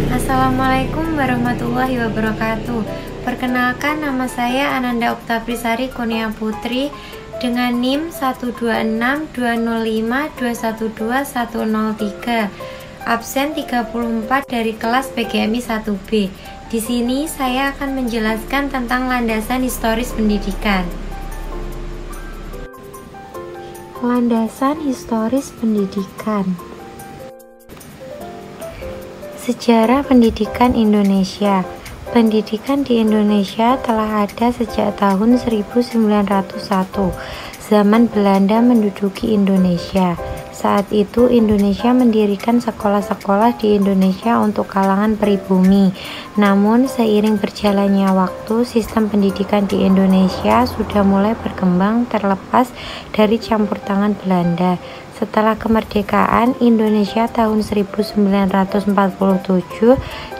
Assalamualaikum warahmatullahi wabarakatuh. Perkenalkan, nama saya Ananda Oktaprisari Kurnia Putri dengan NIM 1262052120103. Absen 34 dari kelas PGMI 1B. Di sini saya akan menjelaskan tentang landasan historis pendidikan. Landasan historis pendidikan. Sejarah pendidikan Indonesia. Pendidikan di Indonesia telah ada sejak tahun 1901, zaman Belanda menduduki Indonesia. Saat itu Indonesia mendirikan sekolah-sekolah di Indonesia untuk kalangan pribumi. Namun seiring berjalannya waktu, sistem pendidikan di Indonesia sudah mulai berkembang terlepas dari campur tangan Belanda. Setelah kemerdekaan Indonesia tahun 1947,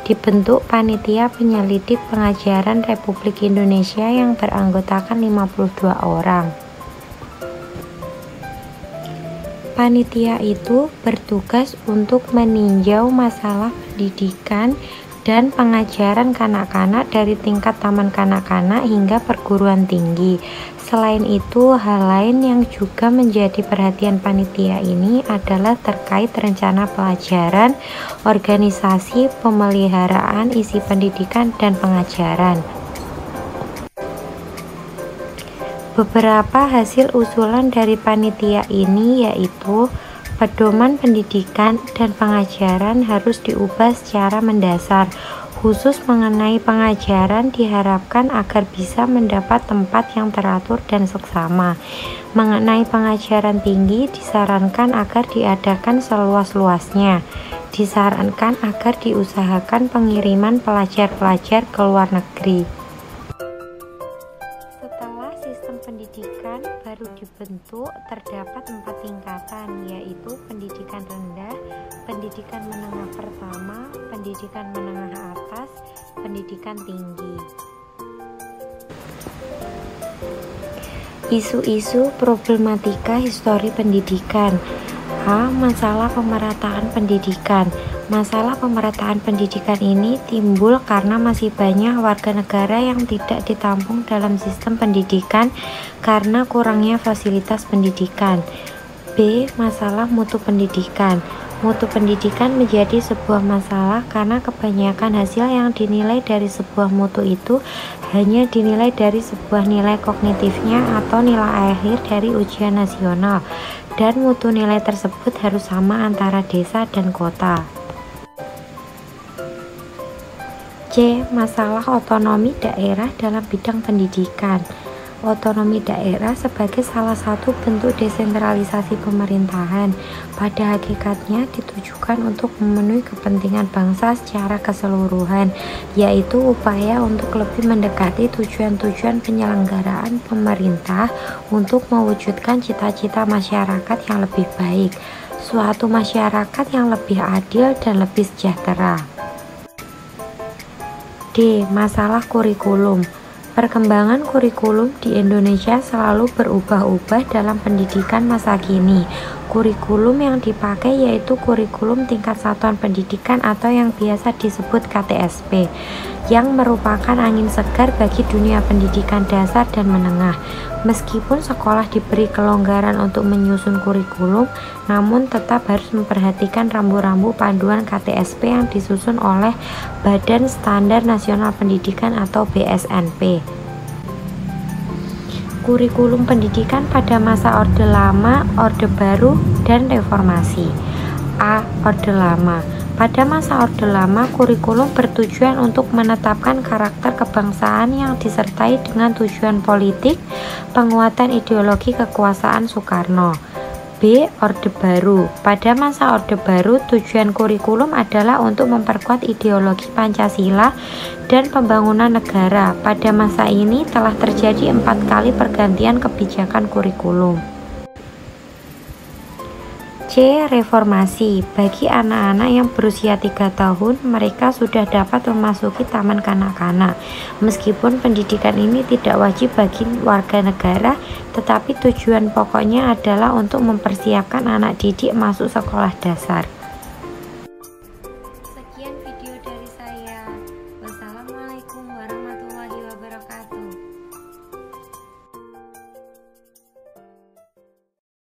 dibentuk Panitia Penyelidik Pengajaran Republik Indonesia yang beranggotakan 52 orang. Panitia itu bertugas untuk meninjau masalah pendidikan dan pengajaran kanak-kanak dari tingkat taman kanak-kanak hingga perguruan tinggi. Selain itu, hal lain yang juga menjadi perhatian panitia ini adalah terkait rencana pelajaran, organisasi, pemeliharaan isi pendidikan, dan pengajaran. Beberapa hasil usulan dari panitia ini yaitu pedoman pendidikan dan pengajaran harus diubah secara mendasar. Khusus mengenai pengajaran diharapkan agar bisa mendapat tempat yang teratur dan seksama. Mengenai pengajaran tinggi disarankan agar diadakan seluas-luasnya. Disarankan agar diusahakan pengiriman pelajar-pelajar ke luar negeri. Setelah sistem pendidikan baru dibentuk, terdapat 4 tingkatan, yaitu pendidikan rendah, pendidikan menengah pertama, pendidikan menengah atas, pendidikan tinggi. Isu-isu problematika histori pendidikan. A. Masalah pemerataan pendidikan. Masalah pemerataan pendidikan ini timbul karena masih banyak warga negara yang tidak ditampung dalam sistem pendidikan karena kurangnya fasilitas pendidikan. B. Masalah mutu pendidikan. Mutu pendidikan menjadi sebuah masalah karena kebanyakan hasil yang dinilai dari sebuah mutu itu hanya dinilai dari sebuah nilai kognitifnya atau nilai akhir dari ujian nasional, dan mutu nilai tersebut harus sama antara desa dan kota. C. Masalah otonomi daerah dalam bidang pendidikan. Otonomi daerah sebagai salah satu bentuk desentralisasi pemerintahan pada hakikatnya ditujukan untuk memenuhi kepentingan bangsa secara keseluruhan, yaitu upaya untuk lebih mendekati tujuan-tujuan penyelenggaraan pemerintah untuk mewujudkan cita-cita masyarakat yang lebih baik, suatu masyarakat yang lebih adil dan lebih sejahtera. D. Masalah kurikulum. Perkembangan kurikulum di Indonesia selalu berubah-ubah dalam pendidikan masa kini. Kurikulum yang dipakai yaitu kurikulum tingkat satuan pendidikan atau yang biasa disebut KTSP, yang merupakan angin segar bagi dunia pendidikan dasar dan menengah. Meskipun sekolah diberi kelonggaran untuk menyusun kurikulum, namun tetap harus memperhatikan rambu-rambu panduan KTSP yang disusun oleh Badan Standar Nasional Pendidikan atau BSNP. Kurikulum pendidikan pada masa Orde Lama, Orde Baru, dan Reformasi. A. Orde Lama. Pada masa Orde Lama, kurikulum bertujuan untuk menetapkan karakter kebangsaan yang disertai dengan tujuan politik, penguatan ideologi kekuasaan Soekarno. B. Orde Baru. Pada masa Orde Baru, tujuan kurikulum adalah untuk memperkuat ideologi Pancasila dan pembangunan negara. Pada masa ini telah terjadi 4 kali pergantian kebijakan kurikulum. C. Reformasi. Bagi anak-anak yang berusia 3 tahun, mereka sudah dapat memasuki taman kanak-kanak. Meskipun pendidikan ini tidak wajib bagi warga negara, tetapi tujuan pokoknya adalah untuk mempersiapkan anak didik masuk sekolah dasar. Sekian video dari